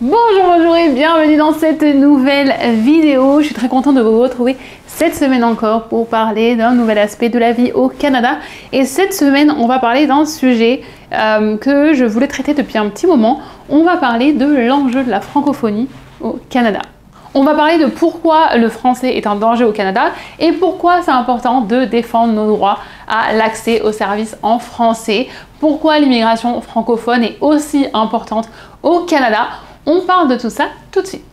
Bonjour et bienvenue dans cette nouvelle vidéo. Je suis très contente de vous retrouver cette semaine encore pour parler d'un nouvel aspect de la vie au Canada. Et cette semaine, on va parler d'un sujet que je voulais traiter depuis un petit moment. On va parler de l'enjeu de la francophonie au Canada. On va parler de pourquoi le français est un danger au Canada et pourquoi c'est important de défendre nos droits à l'accès aux services en français. Pourquoi l'immigration francophone est aussi importante au Canada. On parle de tout ça tout de suite.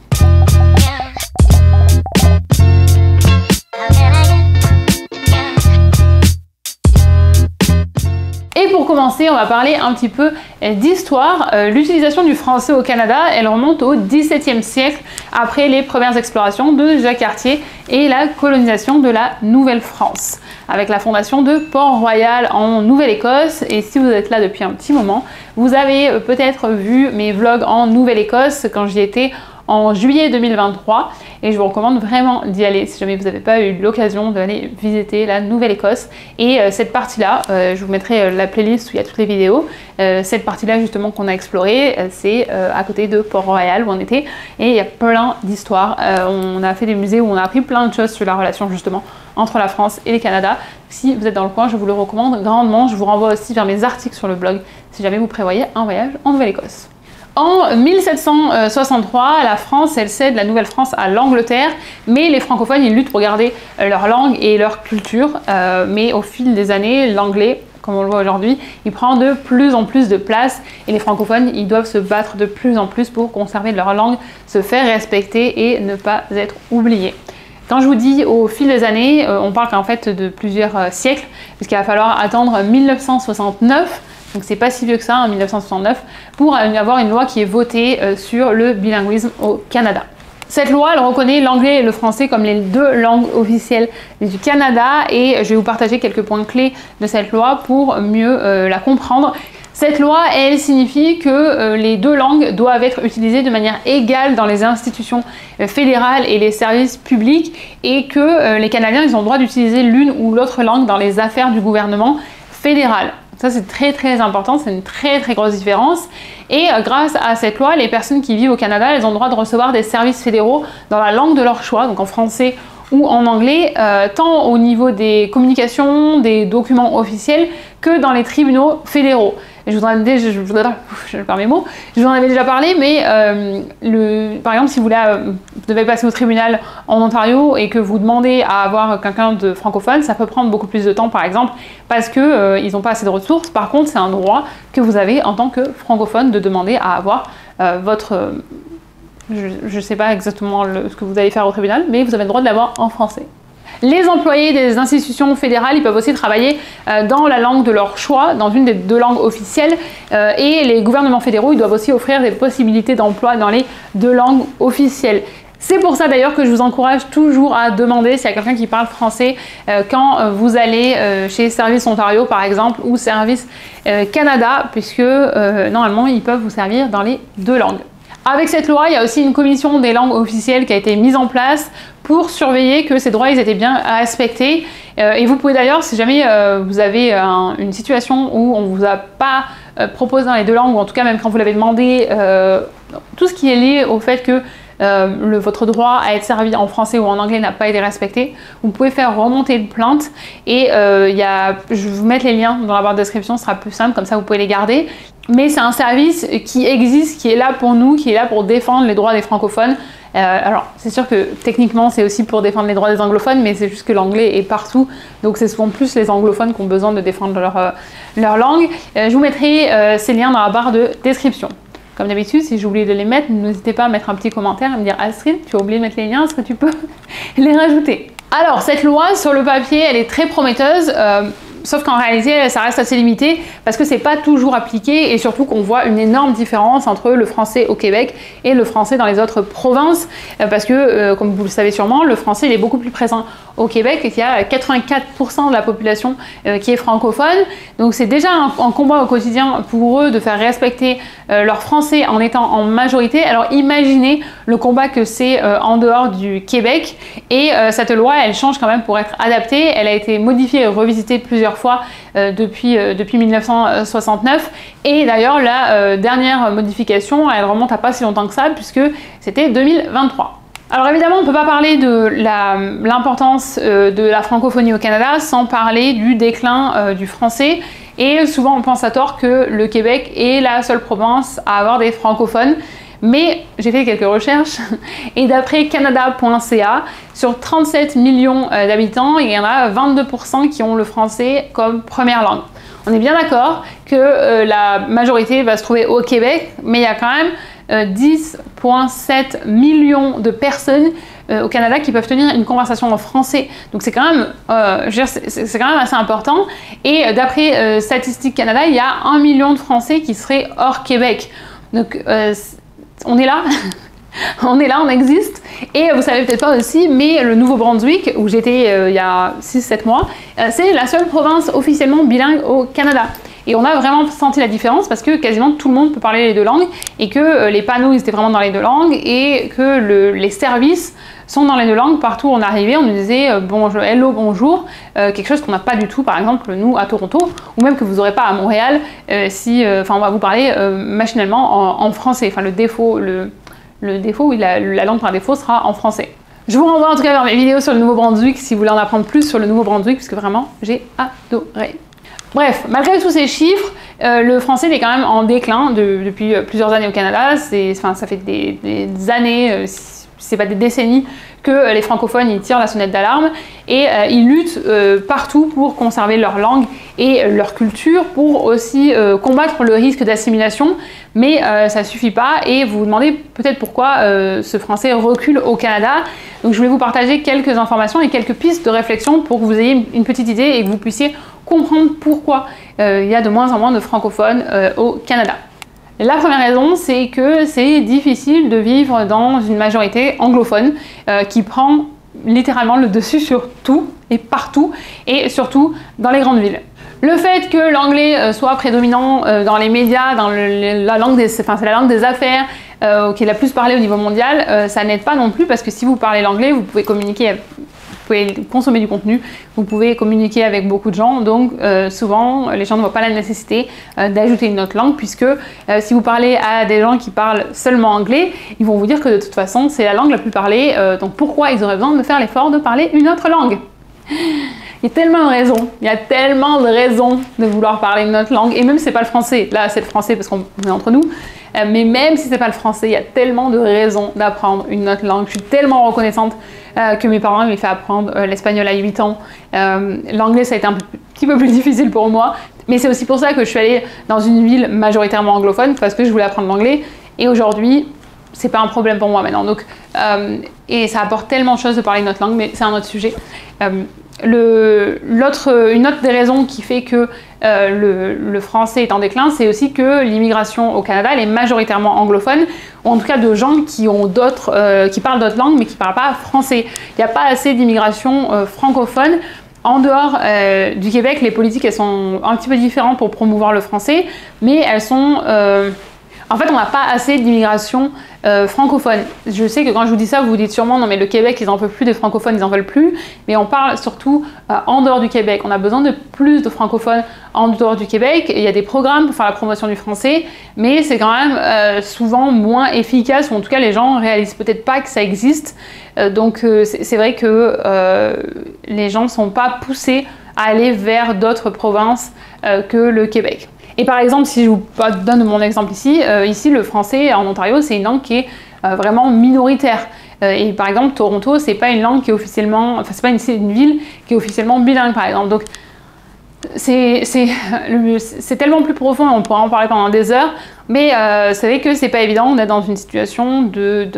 Et pour commencer, on va parler un petit peu d'histoire. L'utilisation du français au Canada, elle remonte au XVIIe siècle, après les premières explorations de Jacques Cartier et la colonisation de la Nouvelle-France, avec la fondation de Port-Royal en Nouvelle-Écosse. Et si vous êtes là depuis un petit moment, vous avez peut-être vu mes vlogs en Nouvelle-Écosse quand j'y étais en juillet 2023 et je vous recommande vraiment d'y aller si jamais vous n'avez pas eu l'occasion d'aller visiter la Nouvelle-Écosse. Et cette partie-là, je vous mettrai la playlist où il y a toutes les vidéos. Cette partie-là justement qu'on a explorée, c'est à côté de Port-Royal où on était et il y a plein d'histoires. On a fait des musées où on a appris plein de choses sur la relation justement entre la France et le Canada. Si vous êtes dans le coin, je vous le recommande grandement. Je vous renvoie aussi vers mes articles sur le blog si jamais vous prévoyez un voyage en Nouvelle-Écosse. En 1763, la France, elle cède la Nouvelle-France à l'Angleterre, mais les francophones, ils luttent pour garder leur langue et leur culture. Mais au fil des années, l'anglais, comme on le voit aujourd'hui, il prend de plus en plus de place et les francophones, ils doivent se battre de plus en plus pour conserver leur langue, se faire respecter et ne pas être oubliés. Quand je vous dis au fil des années, on parle en fait de plusieurs siècles, puisqu'il va falloir attendre 1969, donc c'est pas si vieux que ça, en 1969, pour avoir une loi qui est votée sur le bilinguisme au Canada. Cette loi, elle reconnaît l'anglais et le français comme les deux langues officielles du Canada et je vais vous partager quelques points clés de cette loi pour mieux la comprendre. Cette loi, elle signifie que les deux langues doivent être utilisées de manière égale dans les institutions fédérales et les services publics et que les Canadiens, ils ont le droit d'utiliser l'une ou l'autre langue dans les affaires du gouvernement fédéral. Ça, c'est très important, c'est une très grosse différence. Et grâce à cette loi, les personnes qui vivent au Canada, elles ont le droit de recevoir des services fédéraux dans la langue de leur choix, donc en français ou en anglais, tant au niveau des communications, des documents officiels, que dans les tribunaux fédéraux. Et je vous en avais déjà parlé, mais par exemple, si vous devez passer au tribunal en Ontario et que vous demandez à avoir quelqu'un de francophone, ça peut prendre beaucoup plus de temps, par exemple, parce que ils n'ont pas assez de ressources. Par contre, c'est un droit que vous avez en tant que francophone de demander à avoir votre... je ne sais pas exactement ce que vous allez faire au tribunal, mais vous avez le droit de l'avoir en français. Les employés des institutions fédérales, ils peuvent aussi travailler dans la langue de leur choix, dans une des deux langues officielles, et les gouvernements fédéraux, ils doivent aussi offrir des possibilités d'emploi dans les deux langues officielles. C'est pour ça d'ailleurs que je vous encourage toujours à demander s'il y a quelqu'un qui parle français quand vous allez chez Service Ontario par exemple ou Service Canada, puisque normalement ils peuvent vous servir dans les deux langues. Avec cette loi, il y a aussi une commission des langues officielles qui a été mise en place pour surveiller que ces droits ils étaient bien respectés. Et vous pouvez d'ailleurs, si jamais vous avez une situation où on ne vous a pas proposé dans les deux langues, ou en tout cas même quand vous l'avez demandé, tout ce qui est lié au fait que votre droit à être servi en français ou en anglais n'a pas été respecté, vous pouvez faire remonter une plainte et je vais vous mettre les liens dans la barre de description, ce sera plus simple, comme ça vous pouvez les garder. Mais c'est un service qui existe, qui est là pour nous, qui est là pour défendre les droits des francophones. Alors c'est sûr que techniquement c'est aussi pour défendre les droits des anglophones, mais c'est juste que l'anglais est partout, donc c'est souvent plus les anglophones qui ont besoin de défendre leur langue. Je vous mettrai ces liens dans la barre de description. Comme d'habitude, si j'ai oublié de les mettre, n'hésitez pas à mettre un petit commentaire et me dire « Astrid, tu as oublié de mettre les liens, est-ce que tu peux les rajouter ?» Alors, cette loi, sur le papier, elle est très prometteuse, sauf qu'en réalité, ça reste assez limité parce que c'est pas toujours appliqué et surtout qu'on voit une énorme différence entre le français au Québec et le français dans les autres provinces parce que, comme vous le savez sûrement, le français il est beaucoup plus présent au Québec et qu'il y a 84% de la population qui est francophone. Donc c'est déjà un combat au quotidien pour eux de faire respecter leur français en étant en majorité. Alors imaginez le combat que c'est en dehors du Québec et cette loi elle change quand même pour être adaptée. Elle a été modifiée et revisitée plusieurs plusieurs fois depuis 1969. Et d'ailleurs, la dernière modification, elle remonte à pas si longtemps que ça, puisque c'était 2023. Alors évidemment, on ne peut pas parler de l'importance de la francophonie au Canada sans parler du déclin du français. Et souvent, on pense à tort que le Québec est la seule province à avoir des francophones. Mais j'ai fait quelques recherches et d'après canada.ca, sur 37 millions d'habitants, il y en a 22% qui ont le français comme première langue. On est bien d'accord que la majorité va se trouver au Québec, mais il y a quand même 10,7 millions de personnes au Canada qui peuvent tenir une conversation en français. Donc c'est quand même, c'est quand même assez important. Et d'après Statistique Canada, il y a 1 million de Français qui seraient hors Québec. Donc on est là, on est là, on existe. Et vous savez peut-être pas aussi, mais le Nouveau-Brunswick, où j'étais il y a 6-7 mois, c'est la seule province officiellement bilingue au Canada. Et on a vraiment senti la différence parce que quasiment tout le monde peut parler les deux langues et que les panneaux ils étaient vraiment dans les deux langues et que les services sont dans les deux langues. Partout où on arrivait, on nous disait bonjour, hello, bonjour, quelque chose qu'on n'a pas du tout, par exemple, nous à Toronto, ou même que vous n'aurez pas à Montréal, on va vous parler machinalement en français. Enfin, le défaut, oui, la langue par défaut sera en français. Je vous renvoie en tout cas vers mes vidéos sur le Nouveau-Brunswick si vous voulez en apprendre plus sur le Nouveau-Brunswick, puisque vraiment, j'ai adoré. Bref, malgré tous ces chiffres, le français est quand même en déclin depuis plusieurs années au Canada. Ça fait des années, si c'est pas des décennies, que les francophones ils tirent la sonnette d'alarme et ils luttent partout pour conserver leur langue et leur culture, pour aussi combattre le risque d'assimilation, mais ça suffit pas et vous vous demandez peut-être pourquoi ce français recule au Canada. Donc je voulais vous partager quelques informations et quelques pistes de réflexion pour que vous ayez une petite idée et que vous puissiez comprendre pourquoi il y a de moins en moins de francophones au Canada. La première raison, c'est que c'est difficile de vivre dans une majorité anglophone qui prend littéralement le dessus sur tout et partout, et surtout dans les grandes villes. Le fait que l'anglais soit prédominant dans les médias, dans c'est la langue des affaires, qui est la plus parlée au niveau mondial, ça n'aide pas non plus, parce que si vous parlez l'anglais, vous pouvez communiquer, vous pouvez consommer du contenu, vous pouvez communiquer avec beaucoup de gens, donc souvent les gens ne voient pas la nécessité d'ajouter une autre langue, puisque si vous parlez à des gens qui parlent seulement anglais, ils vont vous dire que de toute façon c'est la langue la plus parlée, donc pourquoi ils auraient besoin de faire l'effort de parler une autre langue? Il y a tellement de raisons de vouloir parler une autre langue, et même si c'est pas le français, là c'est le français parce qu'on est entre nous, mais même si c'est pas le français, il y a tellement de raisons d'apprendre une autre langue. Je suis tellement reconnaissante que mes parents m'aient fait apprendre l'espagnol à 8 ans. L'anglais ça a été un petit peu plus difficile pour moi, mais c'est aussi pour ça que je suis allée dans une ville majoritairement anglophone, parce que je voulais apprendre l'anglais, et aujourd'hui c'est pas un problème pour moi maintenant. Donc, et ça apporte tellement de choses de parler une autre langue, mais c'est un autre sujet. Une autre des raisons qui fait que le français est en déclin, c'est aussi que l'immigration au Canada, elle est majoritairement anglophone, ou en tout cas de gens qui parlent d'autres langues mais qui ne parlent pas français. Il n'y a pas assez d'immigration francophone. En dehors du Québec, les politiques elles sont un petit peu différentes pour promouvoir le français, mais elles sont... En fait, on n'a pas assez d'immigration francophone. Je sais que quand je vous dis ça, vous vous dites sûrement non mais le Québec, ils en veulent plus des francophones, ils en veulent plus. Mais on parle surtout en dehors du Québec. On a besoin de plus de francophones en dehors du Québec. Il y a des programmes pour faire la promotion du français, mais c'est quand même souvent moins efficace, ou en tout cas les gens réalisent peut-être pas que ça existe. Donc c'est vrai que les gens ne sont pas poussés à aller vers d'autres provinces que le Québec. Et par exemple, si je vous donne mon exemple ici, ici le français en Ontario, c'est une langue qui est vraiment minoritaire. Et par exemple, Toronto, c'est pas une langue qui est officiellement, enfin c'est pas une ville qui est officiellement bilingue par exemple. Donc c'est tellement plus profond, on pourra en parler pendant des heures, mais c'est vrai que c'est pas évident d'être dans une situation de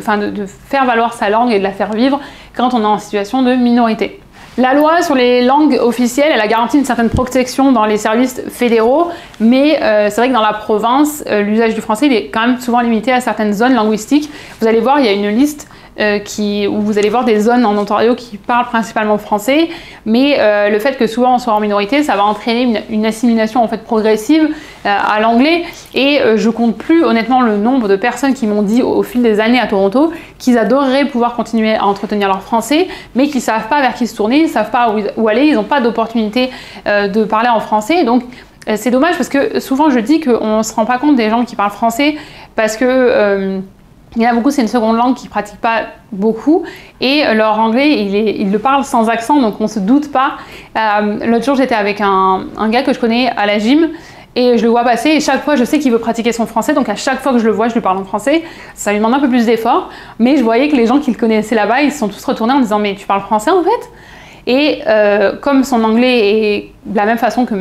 faire valoir sa langue et de la faire vivre quand on est en situation de minorité. La loi sur les langues officielles, elle a garanti une certaine protection dans les services fédéraux, mais c'est vrai que dans la province, l'usage du français il est quand même souvent limité à certaines zones linguistiques. Vous allez voir, il y a une liste où vous allez voir des zones en Ontario qui parlent principalement français, mais le fait que souvent on soit en minorité, ça va entraîner une assimilation en fait progressive à l'anglais, et je compte plus honnêtement le nombre de personnes qui m'ont dit au fil des années à Toronto qu'ils adoreraient pouvoir continuer à entretenir leur français, mais qu'ils savent pas vers qui se tourner, ils savent pas où aller, ils n'ont pas d'opportunité de parler en français. Donc c'est dommage, parce que souvent je dis qu'on ne se rend pas compte des gens qui parlent français, parce que il y en a beaucoup, c'est une seconde langue qu'ils ne pratiquent pas beaucoup, et leur anglais, ils le parlent sans accent, donc on ne se doute pas. L'autre jour, j'étais avec un gars que je connais à la gym, et je le vois passer, et chaque fois, je sais qu'il veut pratiquer son français, donc à chaque fois que je le vois, je lui parle en français. Ça lui demande un peu plus d'effort, mais je voyais que les gens qui le connaissaient là-bas, ils se sont tous retournés en disant « mais tu parles français en fait ?» Et comme son anglais est de la même façon que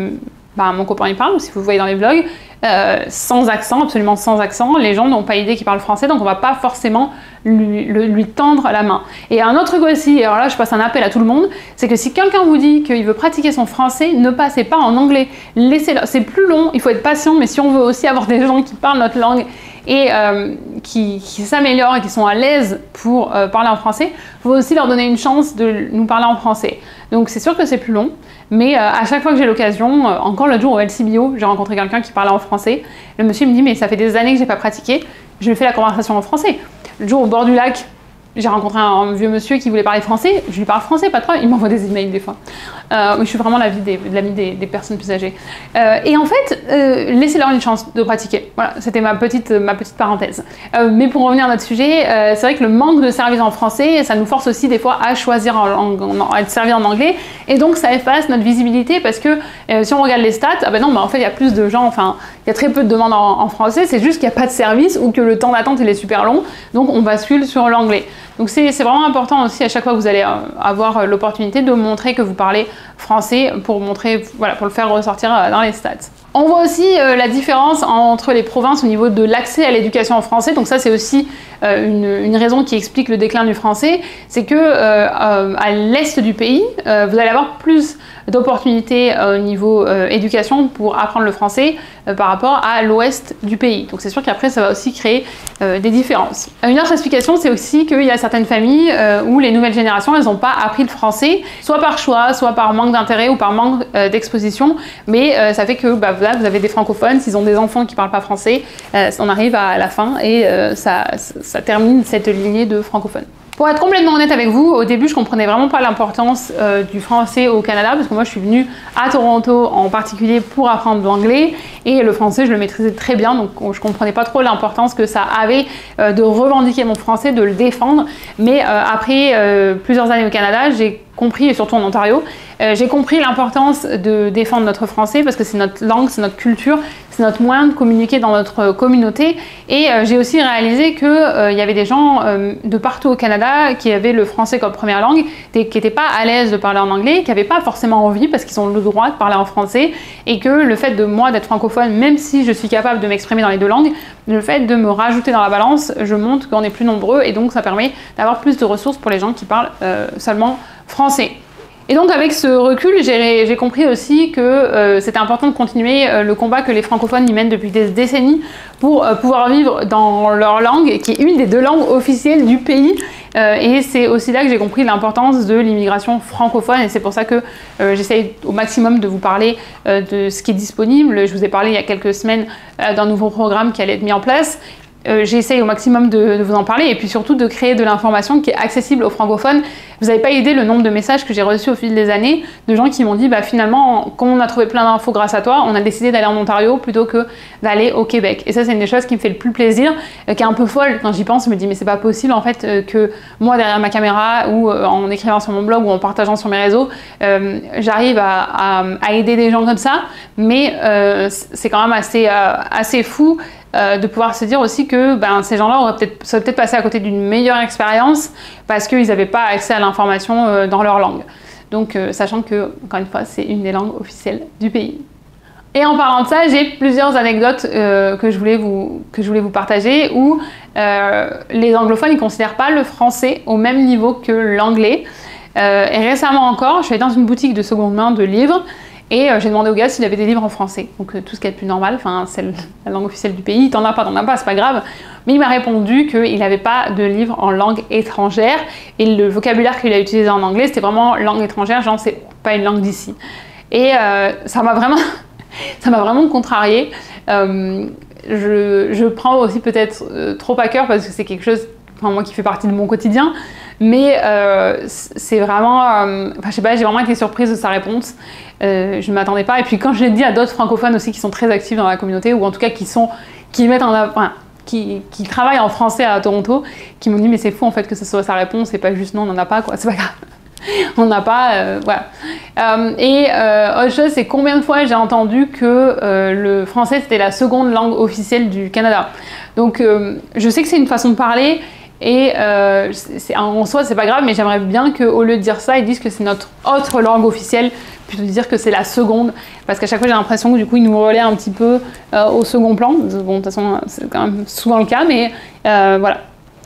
mon copain il parle, si vous voyez dans les vlogs, sans accent, absolument sans accent, les gens n'ont pas idée qu'il parle français, donc on va pas forcément lui tendre la main. Et un autre truc aussi, et alors là je passe un appel à tout le monde, c'est que si quelqu'un vous dit qu'il veut pratiquer son français, ne passez pas en anglais, laissez-le, c'est plus long, il faut être patient, mais si on veut aussi avoir des gens qui parlent notre langue et qui s'améliorent et qui sont à l'aise pour parler en français, il faut aussi leur donner une chance de nous parler en français. Donc c'est sûr que c'est plus long, mais à chaque fois que j'ai l'occasion, encore l'autre jour au LCBO, j'ai rencontré quelqu'un qui parlait en français. Le monsieur me dit « mais ça fait des années que j'ai pas pratiqué », je lui fais la conversation en français. Le jour au bord du lac, j'ai rencontré un vieux monsieur qui voulait parler français, je lui parle français, pas de problème, il m'envoie des emails des fois. Je suis vraiment l'ami des personnes plus âgées. Et en fait, laissez-leur une chance de pratiquer. Voilà, c'était ma petite parenthèse. Mais pour revenir à notre sujet, c'est vrai que le manque de services en français, ça nous force aussi des fois à choisir à être servi en anglais, et donc ça efface notre visibilité, parce que si on regarde les stats, en fait il y a plus de gens, enfin il y a très peu de demandes en français, c'est juste qu'il n'y a pas de service ou que le temps d'attente il est super long, donc on bascule sur l'anglais. Donc c'est vraiment important aussi à chaque fois que vous allez avoir l'opportunité de montrer que vous parlez français pour le faire ressortir dans les stats. On voit aussi la différence entre les provinces au niveau de l'accès à l'éducation en français. Donc ça, c'est aussi une raison qui explique le déclin du français. C'est que à l'est du pays, vous allez avoir plus d'opportunités au niveau éducation pour apprendre le français par rapport à l'ouest du pays. Donc c'est sûr qu'après, ça va aussi créer des différences. Une autre explication, c'est aussi qu'il y a certaines familles où les nouvelles générations, elles n'ont pas appris le français, soit par choix, soit par manque d'intérêt ou par manque d'exposition. Mais ça fait que vous avez des francophones, s'ils ont des enfants qui ne parlent pas français, on arrive à la fin et ça termine cette lignée de francophones. Pour être complètement honnête avec vous, au début je comprenais vraiment pas l'importance du français au Canada, parce que moi je suis venue à Toronto en particulier pour apprendre l'anglais, et le français je le maîtrisais très bien, donc je comprenais pas trop l'importance que ça avait de revendiquer mon français, de le défendre. Mais après plusieurs années au Canada, j'ai compris, et surtout en Ontario, j'ai compris l'importance de défendre notre français, parce que c'est notre langue, c'est notre culture, c'est notre moyen de communiquer dans notre communauté. Et j'ai aussi réalisé qu'il y avait des gens de partout au Canada qui avaient le français comme première langue, qui n'étaient pas à l'aise de parler en anglais, qui n'avaient pas forcément envie, parce qu'ils ont le droit de parler en français, et que le fait de moi d'être francophone, même si je suis capable de m'exprimer dans les deux langues, le fait de me rajouter dans la balance, je montre qu'on est plus nombreux, et donc ça permet d'avoir plus de ressources pour les gens qui parlent seulement français. Et donc avec ce recul, j'ai compris aussi que c'était important de continuer le combat que les francophones y mènent depuis des décennies pour pouvoir vivre dans leur langue, qui est une des deux langues officielles du pays. Et c'est aussi là que j'ai compris l'importance de l'immigration francophone, et c'est pour ça que j'essaye au maximum de vous parler de ce qui est disponible. Je vous ai parlé il y a quelques semaines d'un nouveau programme qui allait être mis en place. J'essaye au maximum de vous en parler, et puis surtout de créer de l'information qui est accessible aux francophones. Vous n'avez pas idée le nombre de messages que j'ai reçus au fil des années de gens qui m'ont dit finalement, comme on a trouvé plein d'infos grâce à toi, on a décidé d'aller en Ontario plutôt que d'aller au Québec. Et ça, c'est une des choses qui me fait le plus plaisir, qui est un peu folle quand j'y pense. Je me dis mais c'est pas possible en fait que moi derrière ma caméra, ou en écrivant sur mon blog, ou en partageant sur mes réseaux, j'arrive à aider des gens comme ça. Mais c'est quand même assez fou de pouvoir se dire aussi que ces gens-là auraient peut-être passé à côté d'une meilleure expérience parce qu'ils n'avaient pas accès à l'information dans leur langue. Donc sachant que, encore une fois, c'est une des langues officielles du pays. Et en parlant de ça, j'ai plusieurs anecdotes que je voulais vous partager, où les anglophones ne considèrent pas le français au même niveau que l'anglais. Et récemment encore, je suis allée dans une boutique de seconde main de livres, Et j'ai demandé au gars s'il avait des livres en français, donc tout ce qui est le plus normal, enfin c'est la langue officielle du pays, t'en as pas, c'est pas grave. Mais il m'a répondu qu'il n'avait pas de livres en langue étrangère, et le vocabulaire qu'il a utilisé en anglais, c'était vraiment langue étrangère, genre c'est pas une langue d'ici. Et ça m'a vraiment contrariée. Je prends aussi peut-être trop à cœur parce que c'est quelque chose, enfin, moi qui fait partie de mon quotidien, mais c'est vraiment, je sais pas, j'ai vraiment été surprise de sa réponse. Je ne m'attendais pas. Et puis quand je l'ai dit à d'autres francophones aussi qui sont très actifs dans la communauté, ou en tout cas qui mettent en avant, qui travaillent en français à Toronto, qui m'ont dit mais c'est fou en fait que ce soit sa réponse et pas juste non, on n'en a pas quoi, c'est pas grave. On n'a pas, voilà. Autre chose, c'est combien de fois j'ai entendu que le français c'était la seconde langue officielle du Canada. Donc je sais que c'est une façon de parler et en soi c'est pas grave, mais j'aimerais bien qu'au lieu de dire ça, ils disent que c'est notre autre langue officielle plutôt que de dire que c'est la seconde, parce qu'à chaque fois j'ai l'impression que du coup ils nous relaient un petit peu au second plan. Bon, de toute façon c'est quand même souvent le cas, mais voilà.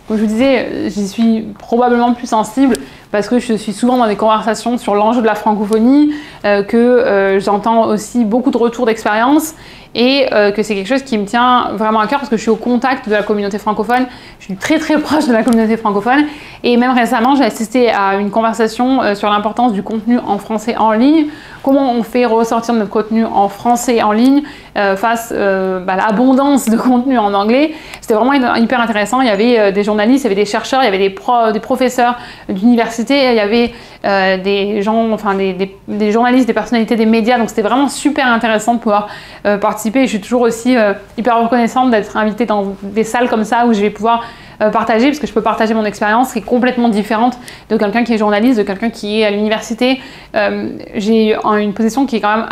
Comme je vous disais, j'y suis probablement plus sensible parce que je suis souvent dans des conversations sur l'enjeu de la francophonie, que j'entends aussi beaucoup de retours d'expérience et que c'est quelque chose qui me tient vraiment à cœur parce que je suis au contact de la communauté francophone, je suis très très proche de la communauté francophone et même récemment j'ai assisté à une conversation sur l'importance du contenu en français en ligne, comment on fait ressortir notre contenu en français en ligne face à l'abondance de contenu en anglais. C'était vraiment hyper intéressant, il y avait des journalistes, il y avait des chercheurs, il y avait des professeurs d'université, il y avait des gens, enfin des journalistes, des personnalités des médias, donc c'était vraiment super intéressant de pouvoir participer. Et je suis toujours aussi hyper reconnaissante d'être invitée dans des salles comme ça où je vais pouvoir partager, parce que je peux partager mon expérience qui est complètement différente de quelqu'un qui est journaliste, de quelqu'un qui est à l'université. J'ai une position qui est quand même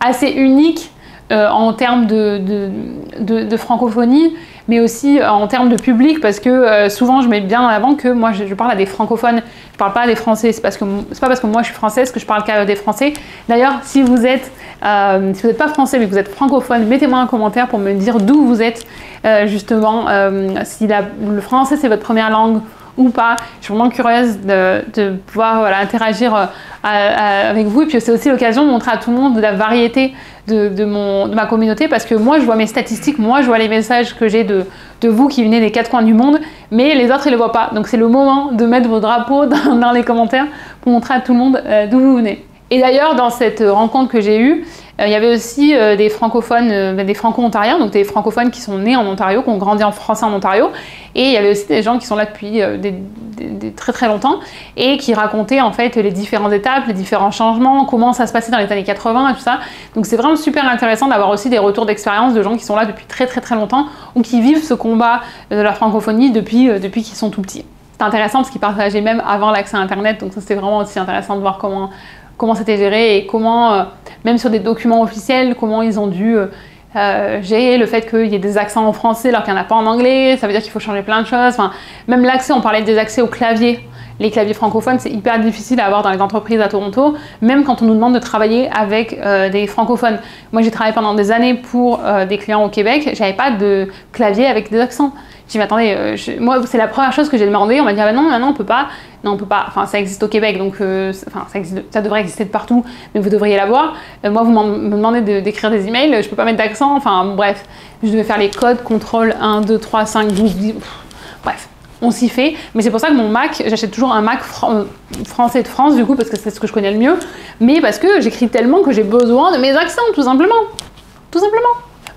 assez unique en termes de francophonie, mais aussi en termes de public, parce que souvent je mets bien en avant que moi je parle à des francophones, je parle pas à des Français, c'est pas parce que moi je suis française que je parle qu'à des Français. D'ailleurs, si vous êtes pas français mais que vous êtes francophone, mettez-moi un commentaire pour me dire d'où vous êtes justement, si le français c'est votre première langue ou pas. Je suis vraiment curieuse de pouvoir interagir avec vous, et puis c'est aussi l'occasion de montrer à tout le monde de la variété de ma communauté, parce que moi je vois mes statistiques, moi je vois les messages que j'ai de vous qui venez des quatre coins du monde, mais les autres ils les voient pas. Donc c'est le moment de mettre vos drapeaux dans les commentaires pour montrer à tout le monde d'où vous venez. Et d'ailleurs, dans cette rencontre que j'ai eue, il y avait aussi des francophones, des franco-ontariens, donc des francophones qui sont nés en Ontario, qui ont grandi en français en Ontario, et il y avait aussi des gens qui sont là depuis très très longtemps et qui racontaient en fait les différentes étapes, les différents changements, comment ça se passait dans les années 80 et tout ça. Donc c'est vraiment super intéressant d'avoir aussi des retours d'expérience de gens qui sont là depuis très très très longtemps ou qui vivent ce combat de la francophonie depuis qu'ils sont tout petits. C'est intéressant parce qu'ils partageaient même avant l'accès à Internet, donc ça c'était vraiment aussi intéressant de voir comment c'était géré et comment, même sur des documents officiels, comment ils ont dû gérer le fait qu'il y ait des accents en français alors qu'il n'y en a pas en anglais. Ça veut dire qu'il faut changer plein de choses. Enfin, même l'accès, on parlait des accès aux claviers. Les claviers francophones, c'est hyper difficile à avoir dans les entreprises à Toronto, même quand on nous demande de travailler avec des francophones. Moi, j'ai travaillé pendant des années pour des clients au Québec. J'avais pas de clavier avec des accents. J'ai dit, mais attendez, moi, c'est la première chose que j'ai demandé. On m'a dit, ah ben non, maintenant, on peut pas. Non, on peut pas. Enfin, ça existe au Québec, donc ça devrait exister de partout, mais vous devriez l'avoir. Moi, vous me demandez d'écrire des emails, je peux pas mettre d'accent. Enfin, bref, je devais faire les codes, contrôle 1, 2, 3, 5, 12, 10. Bref, on s'y fait. Mais c'est pour ça que mon Mac, j'achète toujours un Mac français de France, du coup, parce que c'est ce que je connais le mieux. Mais parce que j'écris tellement que j'ai besoin de mes accents, tout simplement. Tout simplement.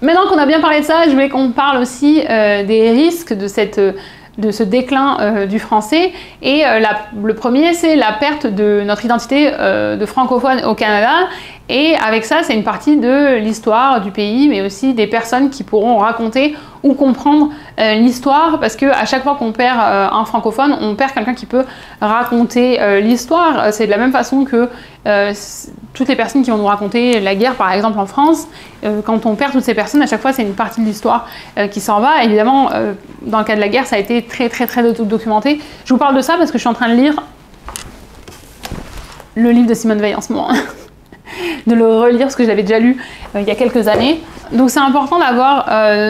Maintenant qu'on a bien parlé de ça, je voulais qu'on parle aussi des risques de ce déclin du français. Et le premier, c'est la perte de notre identité de francophone au Canada. Et avec ça, c'est une partie de l'histoire du pays, mais aussi des personnes qui pourront raconter ou comprendre l'histoire, parce qu'à chaque fois qu'on perd un francophone, on perd quelqu'un qui peut raconter l'histoire. C'est de la même façon que toutes les personnes qui vont nous raconter la guerre, par exemple en France, quand on perd toutes ces personnes, à chaque fois c'est une partie de l'histoire qui s'en va. Évidemment, dans le cas de la guerre, ça a été très très très documenté. Je vous parle de ça parce que je suis en train de lire le livre de Simone Veil en ce moment. De le relire parce que je l'avais déjà lu il y a quelques années. Donc c'est important d'avoir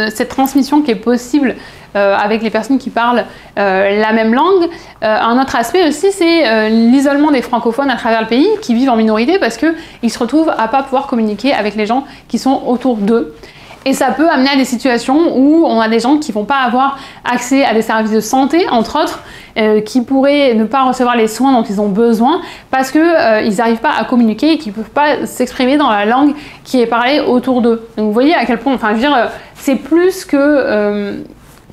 cette transmission qui est possible avec les personnes qui parlent la même langue. Un autre aspect aussi, c'est l'isolement des francophones à travers le pays qui vivent en minorité parce qu'ils se retrouvent à pas pouvoir communiquer avec les gens qui sont autour d'eux. Et ça peut amener à des situations où on a des gens qui vont pas avoir accès à des services de santé, entre autres, qui pourraient ne pas recevoir les soins dont ils ont besoin parce que ils n'arrivent pas à communiquer et qu'ils peuvent pas s'exprimer dans la langue qui est parlée autour d'eux. Donc vous voyez à quel point, enfin je veux dire, c'est plus que...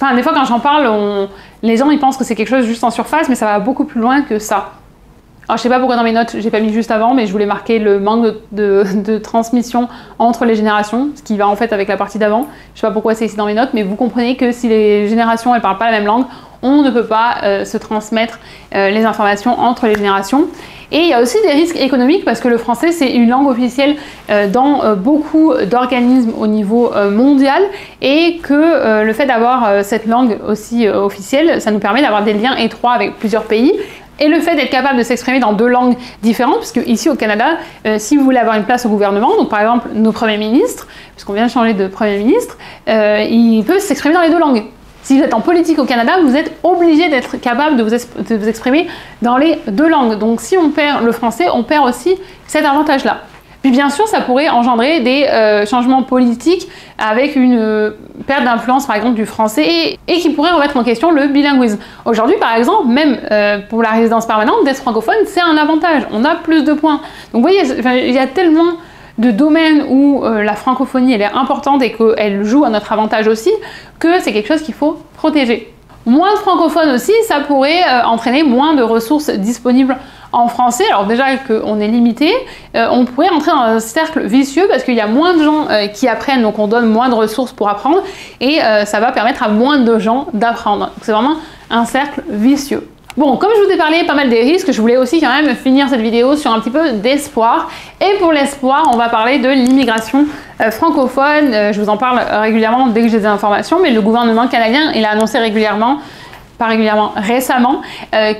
Enfin, des fois quand j'en parle, les gens ils pensent que c'est quelque chose juste en surface, mais ça va beaucoup plus loin que ça. Alors je sais pas pourquoi dans mes notes j'ai pas mis juste avant, mais je voulais marquer le manque de transmission entre les générations, ce qui va en fait avec la partie d'avant. Je sais pas pourquoi c'est ici dans mes notes, mais vous comprenez que si les générations elles parlent pas la même langue, on ne peut pas se transmettre les informations entre les générations. Et il y a aussi des risques économiques parce que le français c'est une langue officielle dans beaucoup d'organismes au niveau mondial et que le fait d'avoir cette langue aussi officielle, ça nous permet d'avoir des liens étroits avec plusieurs pays. Et le fait d'être capable de s'exprimer dans 2 langues différentes, parce que ici au Canada, si vous voulez avoir une place au gouvernement, donc par exemple nos premiers ministres, puisqu'on vient de changer de premier ministre, ils peuvent s'exprimer dans les 2 langues. Si vous êtes en politique au Canada, vous êtes obligé d'être capable de vous exprimer dans les 2 langues. Donc si on perd le français, on perd aussi cet avantage-là. Puis bien sûr, ça pourrait engendrer des changements politiques avec une perte d'influence par exemple du français et qui pourrait remettre en question le bilinguisme. Aujourd'hui par exemple, même pour la résidence permanente, d'être francophone, c'est un avantage. On a plus de points. Donc vous voyez, il y a tellement de domaines où la francophonie elle est importante et qu'elle joue à notre avantage aussi, que c'est quelque chose qu'il faut protéger. Moins de francophones aussi, ça pourrait entraîner moins de ressources disponibles en français. Alors déjà qu'on est limité, on pourrait entrer dans un cercle vicieux parce qu'il y a moins de gens qui apprennent, donc on donne moins de ressources pour apprendre et ça va permettre à moins de gens d'apprendre. Donc c'est vraiment un cercle vicieux. Bon, comme je vous ai parlé pas mal des risques, je voulais aussi quand même finir cette vidéo sur un petit peu d'espoir. Et pour l'espoir, on va parler de l'immigration francophone. Je vous en parle régulièrement dès que j'ai des informations, mais le gouvernement canadien, il a annoncé récemment,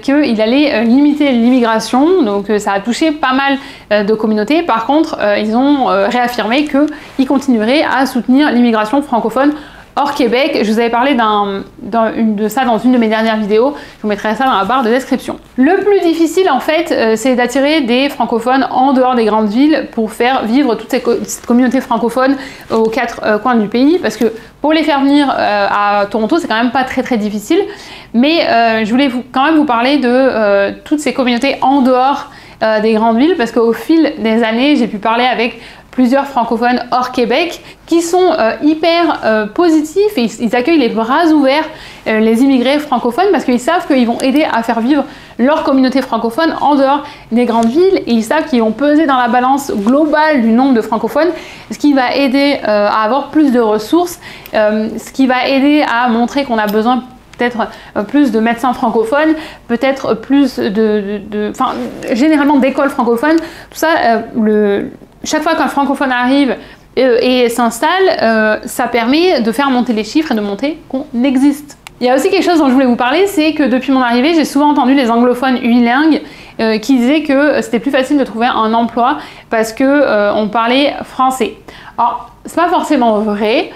qu'il allait limiter l'immigration, donc ça a touché pas mal de communautés. Par contre, ils ont réaffirmé qu'ils continueraient à soutenir l'immigration francophone hors Québec. Je vous avais parlé de ça dans une de mes dernières vidéos, je vous mettrai ça dans la barre de description. Le plus difficile en fait, c'est d'attirer des francophones en dehors des grandes villes pour faire vivre toute cette communauté francophone aux 4 coins du pays, parce que pour les faire venir à Toronto, c'est quand même pas très difficile, mais je voulais quand même vous parler de toutes ces communautés en dehors des grandes villes, parce qu'au fil des années, j'ai pu parler avec plusieurs francophones hors Québec qui sont hyper positifs et ils accueillent les bras ouverts les immigrés francophones parce qu'ils savent qu'ils vont aider à faire vivre leur communauté francophone en dehors des grandes villes et ils savent qu'ils vont peser dans la balance globale du nombre de francophones, ce qui va aider à avoir plus de ressources, ce qui va aider à montrer qu'on a besoin peut-être plus de médecins francophones, peut-être plus généralement d'écoles francophones, tout ça, chaque fois qu'un francophone arrive et s'installe, ça permet de faire monter les chiffres et de montrer qu'on existe. Il y a aussi quelque chose dont je voulais vous parler, c'est que depuis mon arrivée, j'ai souvent entendu les anglophones unilingues qui disaient que c'était plus facile de trouver un emploi parce que on parlait français. Alors, c'est pas forcément vrai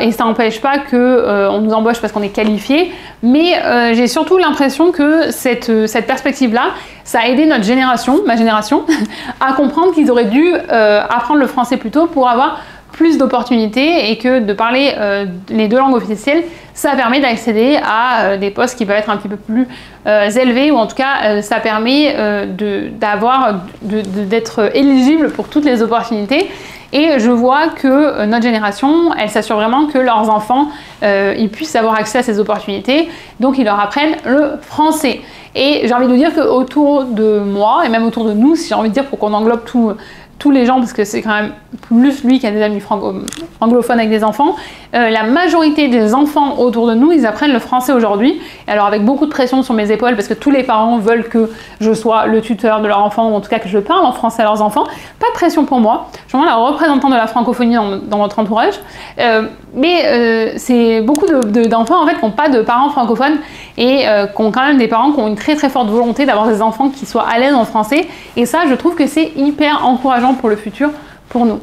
et ça n'empêche pas qu'on nous embauche parce qu'on est qualifié, mais j'ai surtout l'impression que cette perspective-là, ça a aidé notre génération, ma génération, à comprendre qu'ils auraient dû apprendre le français plus tôt pour avoir plus d'opportunités et que de parler les 2 langues officielles, ça permet d'accéder à des postes qui peuvent être un petit peu plus élevés ou en tout cas ça permet d'être éligible pour toutes les opportunités. Et je vois que notre génération, elle s'assure vraiment que leurs enfants ils puissent avoir accès à ces opportunités, donc ils leur apprennent le français. Et j'ai envie de vous dire qu'autour de moi, et même autour de nous, si j'ai envie de dire pour qu'on englobe tous les gens, parce que c'est quand même plus lui qui a des amis anglophones avec des enfants, la majorité des enfants autour de nous, ils apprennent le français aujourd'hui. Et alors avec beaucoup de pression sur mes épaules, parce que tous les parents veulent que je sois le tuteur de leur enfant, ou en tout cas que je parle en français à leurs enfants. Pas de pression pour moi, je suis vraiment la représentante de la francophonie dans votre entourage. Mais c'est beaucoup d'enfants en fait qui n'ont pas de parents francophones et qui ont quand même des parents qui ont une très forte volonté d'avoir des enfants qui soient à l'aise en français. Et ça, je trouve que c'est hyper encourageant pour le futur, pour nous.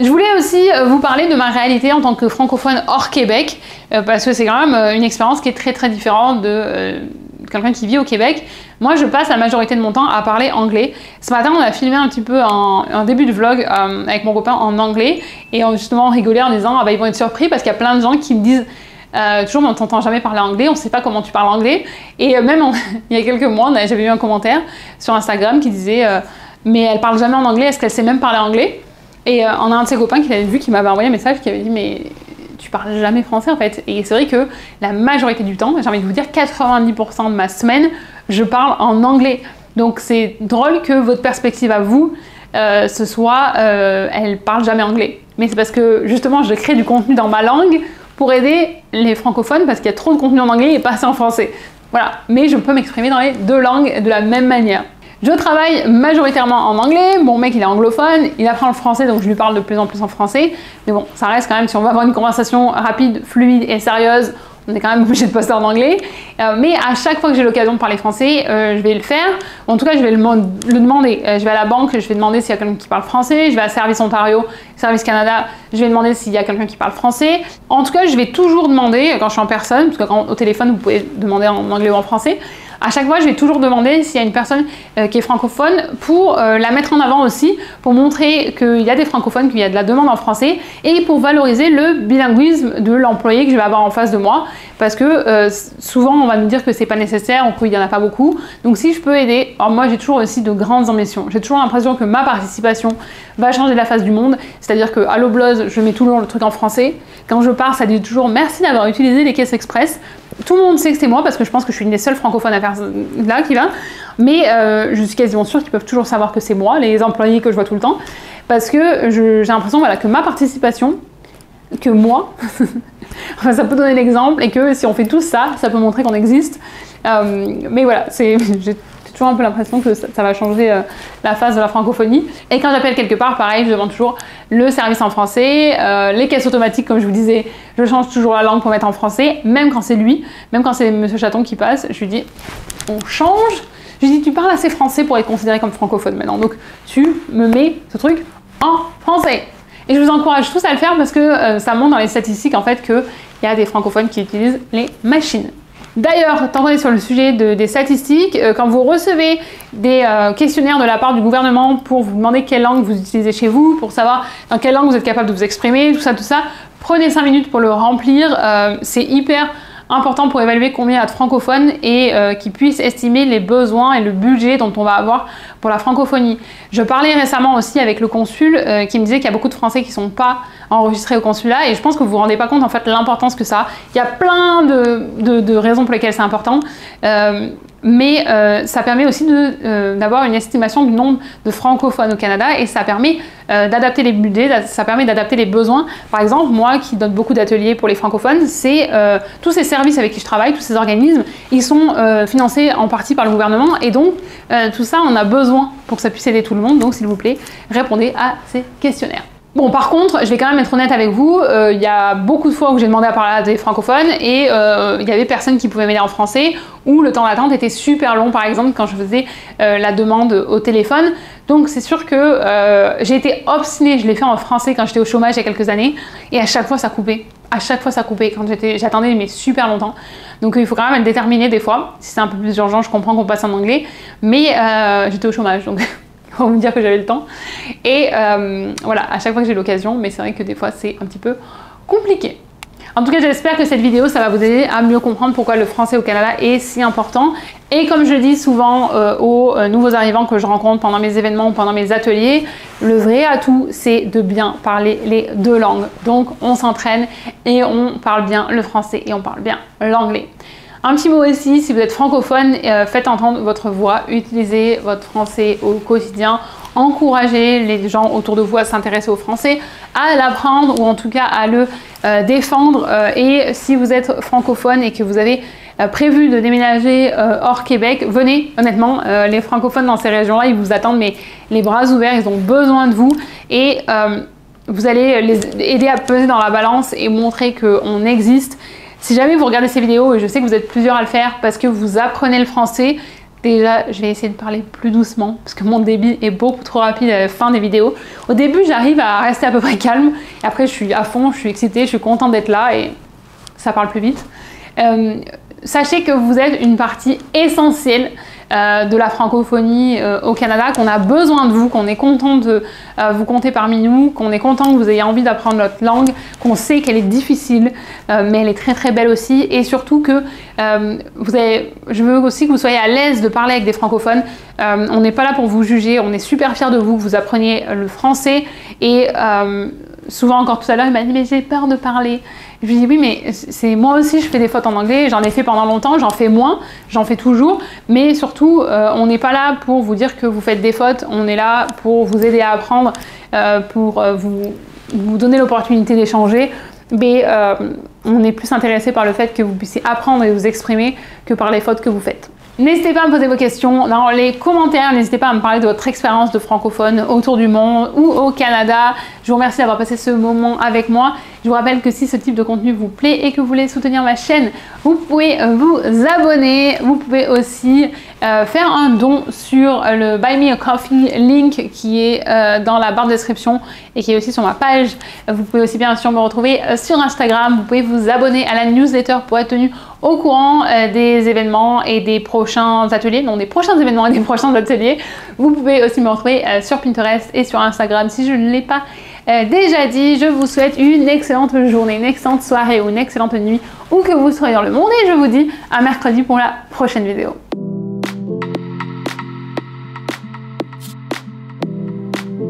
Je voulais aussi vous parler de ma réalité en tant que francophone hors Québec, parce que c'est quand même une expérience qui est très différente de quelqu'un qui vit au Québec. Moi, je passe la majorité de mon temps à parler anglais. Ce matin, on a filmé un petit peu un début de vlog avec mon copain en anglais, et justement on rigolait en disant ah bah ils vont être surpris parce qu'il y a plein de gens qui me disent toujours mais on t'entend jamais parler anglais, on sait pas comment tu parles anglais. Et même il y a quelques mois, j'avais eu un commentaire sur Instagram qui disait mais elle parle jamais en anglais, est-ce qu'elle sait même parler anglais? Et on a un de ses copains qui l'avait vu, qui m'avait envoyé un message qui avait dit mais tu parles jamais français en fait. Et c'est vrai que la majorité du temps, j'ai envie de vous dire 90% de ma semaine, je parle en anglais. Donc c'est drôle que votre perspective à vous, ce soit elle parle jamais anglais. Mais c'est parce que justement je crée du contenu dans ma langue pour aider les francophones parce qu'il y a trop de contenu en anglais et pas assez en français. Voilà, mais je peux m'exprimer dans les deux langues de la même manière. Je travaille majoritairement en anglais, mon mec il est anglophone, il apprend le français donc je lui parle de plus en plus en français, mais bon, ça reste quand même, si on veut avoir une conversation rapide, fluide et sérieuse, on est quand même obligé de passer en anglais, mais à chaque fois que j'ai l'occasion de parler français, je vais le faire, en tout cas je vais le demander, je vais à la banque, je vais demander s'il y a quelqu'un qui parle français, je vais à Service Ontario, Service Canada, je vais demander s'il y a quelqu'un qui parle français, en tout cas je vais toujours demander, quand je suis en personne, parce que quand, au téléphone vous pouvez demander en anglais ou en français, à chaque fois, je vais toujours demander s'il y a une personne qui est francophone pour la mettre en avant aussi, pour montrer qu'il y a des francophones, qu'il y a de la demande en français et pour valoriser le bilinguisme de l'employé que je vais avoir en face de moi. Parce que souvent, on va nous dire que c'est pas nécessaire ou qu'il n'y en a pas beaucoup. Donc si je peux aider, alors moi j'ai toujours aussi de grandes ambitions. J'ai toujours l'impression que ma participation va changer la face du monde. C'est-à-dire que à l'Oblose, je mets toujours le truc en français. Quand je pars, ça dit toujours merci d'avoir utilisé les caisses express. Tout le monde sait que c'est moi parce que je pense que je suis une des seules francophones à faire là qui va. Mais je suis quasiment sûre qu'ils peuvent toujours savoir que c'est moi, les employés que je vois tout le temps. Parce que j'ai l'impression voilà, que ma participation, que moi, enfin, ça peut donner l'exemple et que si on fait tout ça, ça peut montrer qu'on existe. Mais voilà, j'ai toujours un peu l'impression que ça va changer la face de la francophonie. Et quand j'appelle quelque part, pareil, je demande toujours le service en français, les caisses automatiques, comme je vous disais, je change toujours la langue pour mettre en français, même quand c'est lui, même quand c'est Monsieur Chaton qui passe, je lui dis on change. Je lui dis tu parles assez français pour être considéré comme francophone maintenant, donc tu me mets ce truc en français. Et je vous encourage tous à le faire parce que ça montre dans les statistiques en fait qu'il y a des francophones qui utilisent les machines. D'ailleurs, tant qu'on est sur le sujet des statistiques, quand vous recevez des questionnaires de la part du gouvernement pour vous demander quelle langue vous utilisez chez vous, pour savoir dans quelle langue vous êtes capable de vous exprimer, tout ça, prenez 5 minutes pour le remplir. C'est hyper important pour évaluer combien il y a de francophones et qui puissent estimer les besoins et le budget dont on va avoir pour la francophonie. Je parlais récemment aussi avec le consul qui me disait qu'il y a beaucoup de Français qui ne sont pas enregistrés au consulat et je pense que vous vous rendez pas compte en fait l'importance que ça a. Il y a plein de raisons pour lesquelles c'est important. Mais ça permet aussi d'avoir une estimation du nombre de francophones au Canada et ça permet d'adapter les budgets, ça permet d'adapter les besoins. Par exemple, moi qui donne beaucoup d'ateliers pour les francophones, c'est tous ces services avec qui je travaille, tous ces organismes, ils sont financés en partie par le gouvernement et donc tout ça, on a besoin pour que ça puisse aider tout le monde. Donc s'il vous plaît, répondez à ces questionnaires. Bon, par contre, je vais quand même être honnête avec vous, il y a beaucoup de fois où j'ai demandé à parler à des francophones et il y avait personne qui pouvait m'aider en français ou le temps d'attente était super long, par exemple, quand je faisais la demande au téléphone. Donc c'est sûr que j'ai été obstinée, je l'ai fait en français quand j'étais au chômage il y a quelques années et à chaque fois ça coupait. À chaque fois ça coupait quand j'attendais mais super longtemps. Donc il faut quand même être déterminé des fois. Si c'est un peu plus urgent, je comprends qu'on passe en anglais, mais j'étais au chômage donc... pour me dire que j'avais le temps. Et voilà, à chaque fois que j'ai l'occasion, mais c'est vrai que des fois c'est un petit peu compliqué. En tout cas, j'espère que cette vidéo, ça va vous aider à mieux comprendre pourquoi le français au Canada est si important. Et comme je le dis souvent aux nouveaux arrivants que je rencontre pendant mes événements ou pendant mes ateliers, le vrai atout, c'est de bien parler les deux langues. Donc, on s'entraîne et on parle bien le français et on parle bien l'anglais. Un petit mot aussi, si vous êtes francophone, faites entendre votre voix, utilisez votre français au quotidien, encouragez les gens autour de vous à s'intéresser au français, à l'apprendre ou en tout cas à le défendre. Et si vous êtes francophone et que vous avez prévu de déménager hors Québec, venez, honnêtement, les francophones dans ces régions-là, ils vous attendent mais les bras ouverts, ils ont besoin de vous et vous allez les aider à peser dans la balance et montrer qu'on existe. Si jamais vous regardez ces vidéos, et je sais que vous êtes plusieurs à le faire parce que vous apprenez le français, Déjà, je vais essayer de parler plus doucement parce que mon débit est beaucoup trop rapide à la fin des vidéos. Au début, j'arrive à rester à peu près calme et après, je suis à fond, je suis excitée, je suis contente d'être là et ça parle plus vite. Sachez que vous êtes une partie essentielle de la francophonie au Canada, qu'on a besoin de vous, qu'on est content de vous compter parmi nous, qu'on est content que vous ayez envie d'apprendre notre langue, qu'on sait qu'elle est difficile, mais elle est très très belle aussi, et surtout que je veux aussi que vous soyez à l'aise de parler avec des francophones. On n'est pas là pour vous juger, on est super fiers de vous, que vous appreniez le français, et souvent encore tout à l'heure, il m'a dit « mais j'ai peur de parler ». Je lui dis oui, mais c'est moi aussi je fais des fautes en anglais, j'en ai fait pendant longtemps, j'en fais moins, j'en fais toujours, mais surtout on n'est pas là pour vous dire que vous faites des fautes, on est là pour vous aider à apprendre, pour vous donner l'opportunité d'échanger, mais on est plus intéressé par le fait que vous puissiez apprendre et vous exprimer que par les fautes que vous faites. N'hésitez pas à me poser vos questions dans les commentaires, n'hésitez pas à me parler de votre expérience de francophone autour du monde ou au Canada. Je vous remercie d'avoir passé ce moment avec moi. Je vous rappelle que si ce type de contenu vous plaît et que vous voulez soutenir ma chaîne, vous pouvez vous abonner. Vous pouvez aussi faire un don sur le Buy Me a Coffee link qui est dans la barre de description et qui est aussi sur ma page. Vous pouvez aussi bien sûr me retrouver sur Instagram. Vous pouvez vous abonner à la newsletter pour être tenu au courant des événements et des prochains ateliers, non des prochains événements et des prochains ateliers. Vous pouvez aussi me retrouver sur Pinterest et sur Instagram si je ne l'ai pas déjà dit. Je vous souhaite une excellente journée, une excellente soirée ou une excellente nuit où que vous soyez dans le monde et je vous dis à mercredi pour la prochaine vidéo.